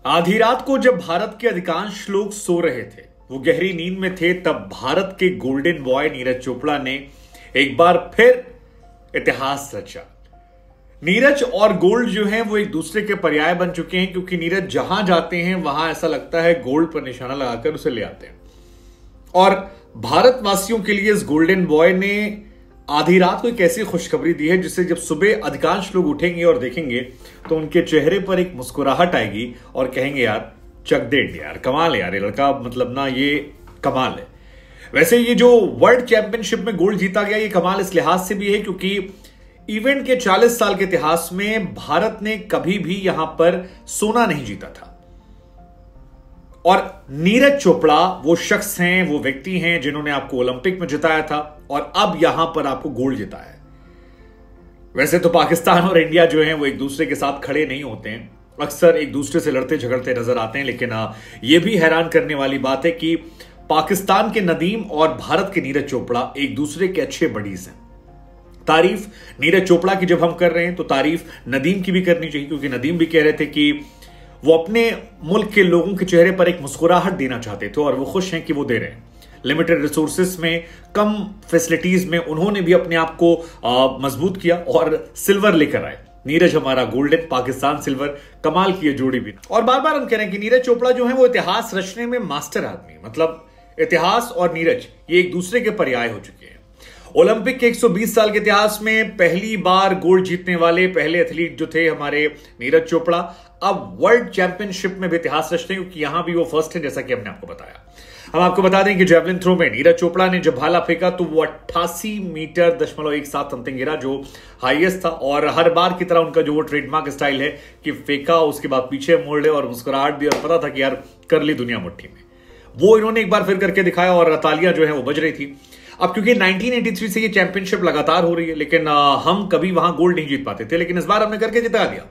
आधी रात को जब भारत के अधिकांश लोग सो रहे थे, वो गहरी नींद में थे, तब भारत के गोल्डन बॉय नीरज चोपड़ा ने एक बार फिर इतिहास रचा। नीरज और गोल्ड जो है वो एक दूसरे के पर्याय बन चुके हैं, क्योंकि नीरज जहां जाते हैं वहां ऐसा लगता है गोल्ड पर निशाना लगाकर उसे ले आते हैं। और भारतवासियों के लिए इस गोल्डन बॉय ने आधी रात को एक ऐसी खुशखबरी दी है जिससे जब सुबह अधिकांश लोग उठेंगे और देखेंगे तो उनके चेहरे पर एक मुस्कुराहट आएगी और कहेंगे यार चक दे इंडिया, यार कमाल है यार, ये लड़का मतलब ना ये कमाल है। वैसे ये जो वर्ल्ड चैंपियनशिप में गोल्ड जीता गया, ये कमाल इस लिहाज से भी है क्योंकि इवेंट के 40 साल के इतिहास में भारत ने कभी भी यहां पर सोना नहीं जीता था। और नीरज चोपड़ा वो शख्स हैं, वो व्यक्ति हैं जिन्होंने आपको ओलंपिक में जिताया था और अब यहां पर आपको गोल्ड जिताया है। वैसे तो पाकिस्तान और इंडिया जो हैं वो एक दूसरे के साथ खड़े नहीं होते हैं, अक्सर एक दूसरे से लड़ते झगड़ते नजर आते हैं, लेकिन यह भी हैरान करने वाली बात है कि पाकिस्तान के नदीम और भारत के नीरज चोपड़ा एक दूसरे के अच्छे बडीज हैं। तारीफ नीरज चोपड़ा की जब हम कर रहे हैं तो तारीफ नदीम की भी करनी चाहिए, क्योंकि नदीम भी कह रहे थे कि वो अपने मुल्क के लोगों के चेहरे पर एक मुस्कुराहट देना चाहते थे और वो खुश हैं कि वो दे रहे हैं। लिमिटेड रिसोर्सेस में, कम फैसिलिटीज में उन्होंने भी अपने आप को मजबूत किया और सिल्वर लेकर आए। नीरज हमारा गोल्डन, पाकिस्तान सिल्वर, कमाल की जोड़ी भी। और बार बार हम कह रहे हैं कि नीरज चोपड़ा जो है वो इतिहास रचने में मास्टर आदमी, मतलब इतिहास और नीरज ये एक दूसरे के पर्याय हो चुके हैं। ओलंपिक के 120 साल के इतिहास में पहली बार गोल्ड जीतने वाले पहले एथलीट जो थे हमारे नीरज चोपड़ा, अब वर्ल्ड चैंपियनशिप में भी इतिहास रचते हैं, क्योंकि यहां भी वो फर्स्ट है, जैसा कि हमने आपको बताया। हम आपको बता दें कि जेवलिन थ्रो में नीरज चोपड़ा ने जब भाला फेंका तो वो 88 मीटर 0.17 समथिंग गिरा, जो हाईएस्ट था। और हर बार की तरह उनका जो वो ट्रेडमार्क स्टाइल है कि फेंका, उसके बाद पीछे मोड़ ले और मुस्कुराहट दी, और पता था कि यार कर ली दुनिया मुट्ठी में। वो इन्होंने एक बार फिर करके दिखाया और तालियां जो है वो बज रही थी। अब क्योंकि 1983 से ये चैंपियनशिप लगातार हो रही है, लेकिन हम कभी वहां गोल्ड नहीं जीत पाते थे, लेकिन इस बार हमने करके जिता दिया।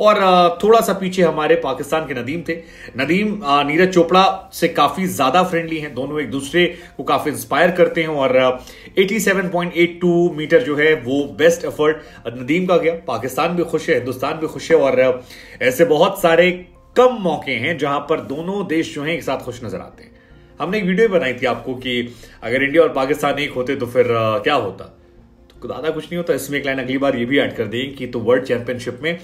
और थोड़ा सा पीछे हमारे पाकिस्तान के नदीम थे। नदीम नीरज चोपड़ा से काफी ज्यादा फ्रेंडली हैं, दोनों एक दूसरे को काफी इंस्पायर करते हैं। और 87.82 मीटर जो है वो बेस्ट एफर्ट नदीम का गया। पाकिस्तान भी खुश है, हिंदुस्तान भी खुश है, और ऐसे बहुत सारे कम मौके हैं जहां पर दोनों देश जो हैं एक साथ खुश नजर आते हैं। हमने एक वीडियो बनाई थी आपको कि अगर इंडिया और पाकिस्तान एक होते तो फिर क्या होता, तो ज्यादा कुछ नहीं होता। इसमें एक लाइन अगली बार ये भी ऐड कर देंगे कि तो वर्ल्ड चैंपियनशिप में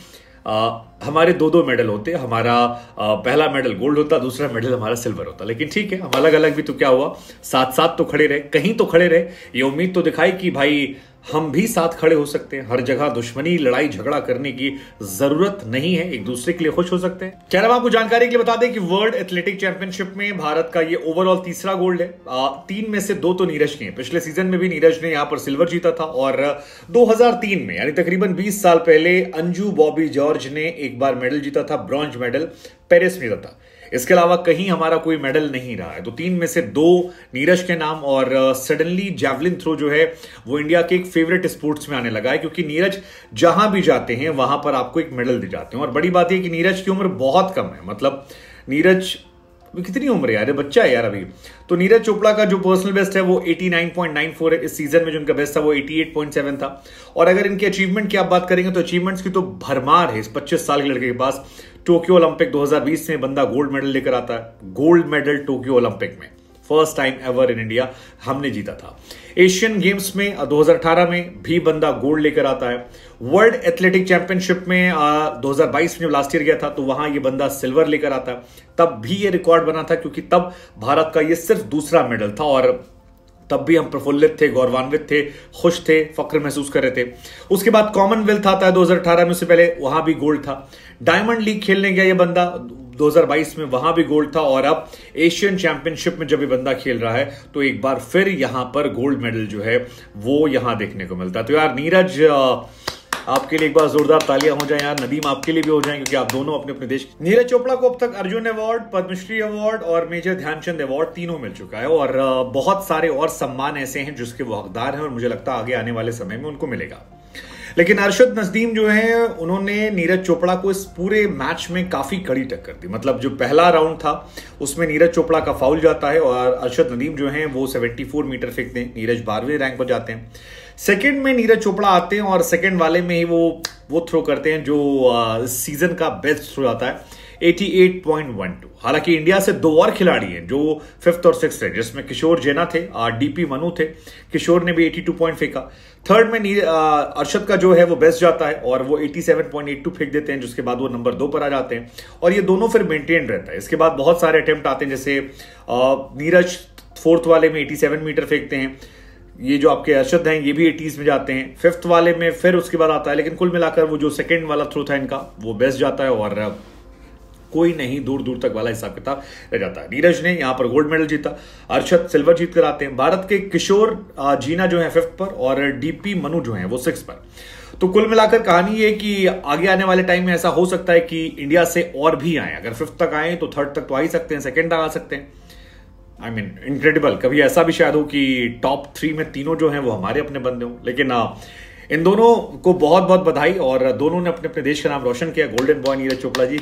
हमारे दो मेडल होते, हमारा पहला मेडल गोल्ड होता, दूसरा मेडल हमारा सिल्वर होता। लेकिन ठीक है, हम अलग अलग भी तो क्या हुआ, साथ साथ तो खड़े रहे, कहीं तो खड़े रहे। ये उम्मीद तो दिखाई कि भाई हम भी साथ खड़े हो सकते हैं, हर जगह दुश्मनी लड़ाई झगड़ा करने की जरूरत नहीं है, एक दूसरे के लिए खुश हो सकते हैं। क्या हम आपको जानकारी के लिए बता दें कि वर्ल्ड एथलेटिक चैंपियनशिप में भारत का ये ओवरऑल तीसरा गोल्ड है। 3 में से 2 तो नीरज के हैं। पिछले सीजन में भी नीरज ने यहां पर सिल्वर जीता था, और 2003 में यानी तकरीबन 20 साल पहले अंजू बॉबी जॉर्ज ने एक बार मेडल जीता था, ब्रॉन्ज मेडल पेरिस में था। इसके अलावा कहीं हमारा कोई मेडल नहीं रहा है। तो 3 में से 2 नीरज के नाम। और सडनली जेवलिन थ्रो जो है वो इंडिया के एक फेवरेट स्पोर्ट्स में आने लगा है, क्योंकि नीरज जहां भी जाते हैं वहां पर आपको एक मेडल दे जाते हैं। और बड़ी बात यह कि नीरज की उम्र बहुत कम है, मतलब नीरज कितनी उम्र है यार, बच्चा है यार अभी। तो नीरज चोपड़ा का जो पर्सनल बेस्ट है वो 89.94 है। इस सीजन में जो उनका बेस्ट था वो 88.7 था। और अगर इनके अचीवमेंट की आप बात करेंगे तो अचीवमेंट्स की तो भरमार है इस 25 साल के लड़के के पास। टोक्यो ओलंपिक 2020 में बंदा गोल्ड मेडल लेकर आता है, गोल्ड मेडल टोक्यो ओलंपिक में first time ever in India हमने जीता था। एशियन गेम्स में 2018 में भी बंदा गोल्ड लेकर आता है। वर्ल्ड एथलेटिक चैंपियनशिप में 2022 में जब लास्ट ईयर गया था तो वहां ये बंदा सिल्वर लेकर आता है। तब भी ये रिकॉर्ड बना था, क्योंकि तब भारत का ये सिर्फ दूसरा मेडल था, और तब भी हम प्रफुल्लित थे, गौरवान्वित थे, खुश थे, फक्र महसूस कर रहे थे। उसके बाद कॉमनवेल्थ आता है 2018 में, उससे पहले वहां भी गोल्ड था। डायमंड लीग खेलने गया ये बंदा 2022 में, वहां भी गोल्ड था। और अब एशियन चैंपियनशिप में जब ये बंदा खेल रहा है तो एक बार फिर यहां पर गोल्ड मेडल जो है वो यहां देखने को मिलता है। तो यार नीरज, आपके लिए एक बार जोरदार तालियां हो जाए यार, नदीम आपके लिए भी हो जाए, क्योंकि आप दोनों अपने अपने देश। नीरज चोपड़ा को अब तक अर्जुन अवार्ड, पद्मश्री अवार्ड और मेजर ध्यानचंद अवार्ड तीनों मिल चुका है, और बहुत सारे और सम्मान ऐसे हैं जिसके वो हकदार हैं, और मुझे लगता है आगे आने वाले समय में उनको मिलेगा। लेकिन अरशद नदीम जो है उन्होंने नीरज चोपड़ा को इस पूरे मैच में काफी कड़ी टक्कर दी। मतलब जो पहला राउंड था उसमें नीरज चोपड़ा का फाउल जाता है, और अरशद नदीम जो है वो 74 मीटर फेंकते हैं, नीरज 12वें रैंक पर जाते हैं। सेकंड में नीरज चोपड़ा आते हैं और सेकंड वाले में ही वो थ्रो करते हैं जो सीजन का बेस्ट थ्रो आता है। 88.12। हालांकि इंडिया से 2 और खिलाड़ी हैं जो 5th और 6th है, जिसमें किशोर जेना थे, डीपी मनु थे। किशोर ने भी 82 पॉइंट फेंका। थर्ड में अर्शद का जो है वो बेस्ट जाता है और वो 87.82 फेंक देते हैं, जिसके बाद वो नंबर 2 पर आ जाते हैं और ये दोनों फिर मेंटेन रहता है। इसके बाद बहुत सारे अटेम्प्ट आते हैं, जैसे नीरज 4th वाले में 87 मीटर फेंकते हैं। ये जो आपके अर्शद हैं ये भी 80s में जाते हैं। 5th वाले में फिर उसके बाद आता है, लेकिन कुल मिलाकर वो जो सेकंड वाला थ्रो था इनका वो बेस्ट जाता है और कोई नहीं दूर दूर तक वाला हिसाब किताब रह जाता है। नीरज ने यहां पर गोल्ड मेडल जीता, अर्शद सिल्वर जीत कर आते हैं। भारत के किशोर जीना जो है 5th पर और डीपी मनु जो है वो 6th पर। तो कुल मिलाकर कहानी ये कि आगे आने वाले टाइम में ऐसा हो सकता है कि इंडिया से और भी आए। अगर 5th तक आए तो 3rd तक तो आ ही सकते हैं, 2nd तक आ सकते हैं। I mean incredible. कभी ऐसा भी शायद हो कि टॉप 3 में तीनों जो हैं वो हमारे अपने बंदे हों। लेकिन इन दोनों को बहुत बहुत बधाई और दोनों ने अपने अपने देश का नाम रोशन किया। Golden boy Neeraj Chopra ji.